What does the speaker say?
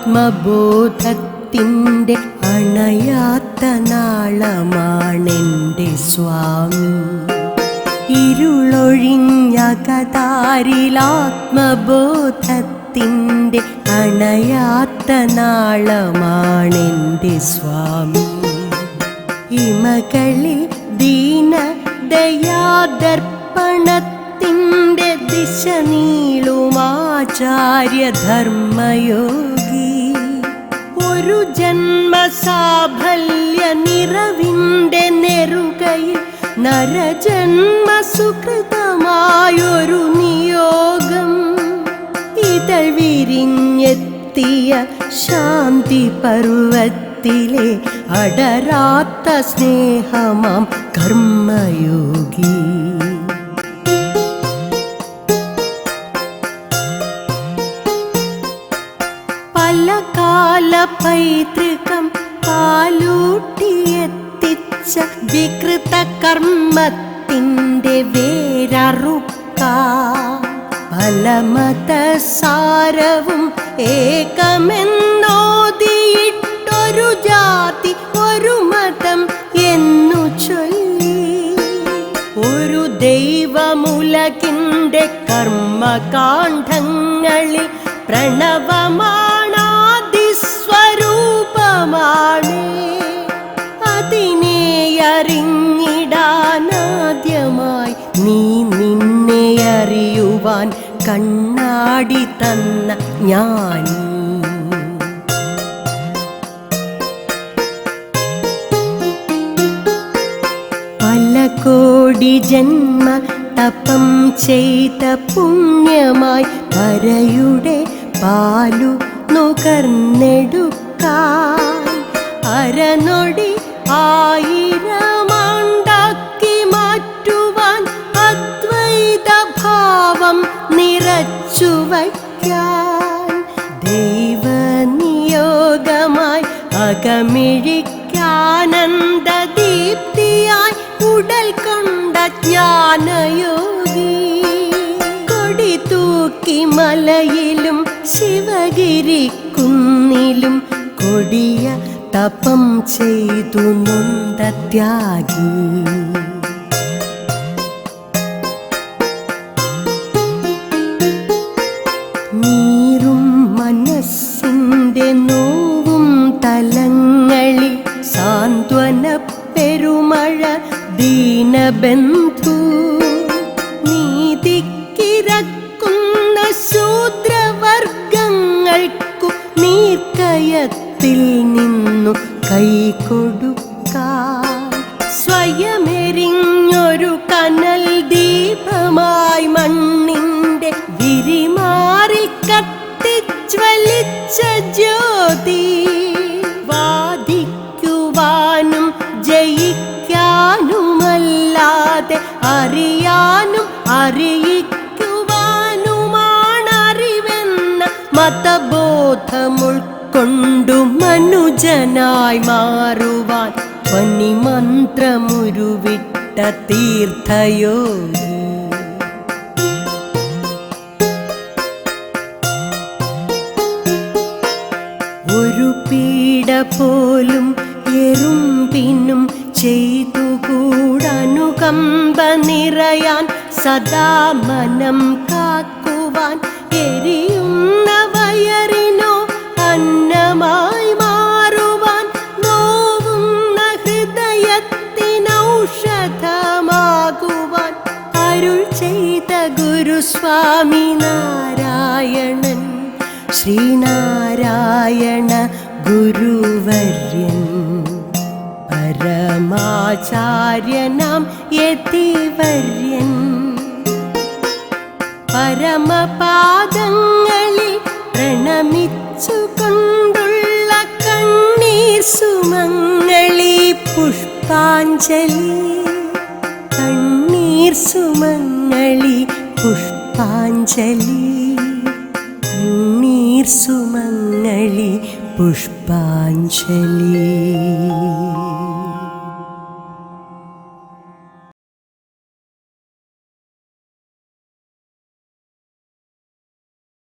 ആത്മബോധത്തിൻ്റെ അണയാത്ത നാളമാണെൻ്റെ സ്വാമി. ഇരുളൊഴിഞ്ഞ കതാരിലാത്മബോധത്തിൻ്റെ അണയാത്ത നാളമാണെൻ്റെ സ്വാമി. ഇമകളിൽ ദീനദയാദർപ്പണത്തിൻ്റെ ദിശ നീളുമാചാര്യധർമ്മയോഗി. ഒരു ജന്മസാഫല്യ നിറവിൻ്റെ നെറുകയിൽ നരജന്മ സുകൃതമായൊരു നിയോഗം. ഇതൾ വിരിഞ്ഞെത്തിയ ശാന്തി പർവ്വത്തിലെ അടരാത്ത സ്നേഹമാം കർമ്മയോഗി. പല കാല പൈതൃകം പാലൂട്ടിയെത്തിച്ച വികൃത കർമ്മത്തിൻ്റെ വേരറുക്കാൻ പല മതസാരവും ഏകമെന്നോതിയിട്ടൊരു ജാതി ഒരു മതം എന്നു ചൊല്ലി. ഒരു ദൈവമുലകിൻ്റെ കർമ്മകാണ്ഡങ്ങളിൽ പ്രണവമാണാദിസ്വരൂപമാണ്. അതിനെ അറിഞ്ഞിടാനാദ്യമായി നീ നിന്നെ അറിയുവാൻ കണ്ണാടി തന്ന ജ്ഞാനി. പല കോടി ജന്മ തപം ചെയ്ത പുണ്യമായി പരയുടെ പാലു നുകർന്നെടുക്കാൻ അരനൊടി ആയിരമാണ്ടാക്കി മാറ്റുവാൻ അദ്വൈത ഭാവം നിറച്ചു വയ്ക്കാൻ ദൈവനിയോഗമായി അകമിഴിക്കാനന്ദദീപ്തിയായി ഉടൽ കൊണ്ട ജ്ഞാനയോഗി. കൊടി തൂക്കി മലയിലും ശിവഗിരി കുന്നിലും കൊടിയ തപം ചെയ്തു നൊന്ത ത്യാഗി. നീറും മനസ്സിൻ്റെ നോവും തലങ്ങളിൽ സാന്ത്വന പെരുമഴ ദീനബന്ധു. നീതിക്കിരക്കുന്ന ശൂദ്രവർഗങ്ങൾക്കു നീർക്കയത്തിൽ നിന്നു കൈകൊടുക്കാൻ സ്വയമെരിഞ്ഞൊരു കനൽ ദീപമായി മണ്ണിൻ്റെ വിരിമാറിൽ കത്തിജ്വലിച്ച ജ്യോതി. വാദിക്കുവാനും ജയിക്കാനുമല്ലാതെ അറിയാനും അറിയിക്കുവാനുമാണറിവെന്ന മതബോധമുൾക്കൊണ്ടു മനുജനായി മാറുവാൻ ധ്വനിമന്ത്രമുരുവിട്ട തീർത്ഥയോഗി. ഒരു പീഡ പോലും എറുമ്പിനും ചെയ്തുകൂടനുകമ്പ നിറയാൻ സദാ മനം കാക്കുവാൻ എരിയുന്ന വയറിനോ അന്നമായി മാറുവാൻ നോവുന്ന ഹൃദയത്തിനൗഷധമാകുവാൻ അരുൾ ചെയ്ത ഗുരുസ്വാമി നാരായണൻ ശ്രീനാരായണ ഗുരുവര്യൻ. പരമാചാര്യനാം യതിവര്യൻ പരമപാദങ്ങളിൽ പ്രണമിച്ചുകൊണ്ടുള്ള കണ്ണീർ സുമങ്ങളി പുഷ്പാഞ്ജലി. കണ്ണീർ സുമങ്ങളി പുഷ്പാഞ്ജലി. കണ്ണീർ സുമങ്ങളി പുഷ്പാഞ്ജലി.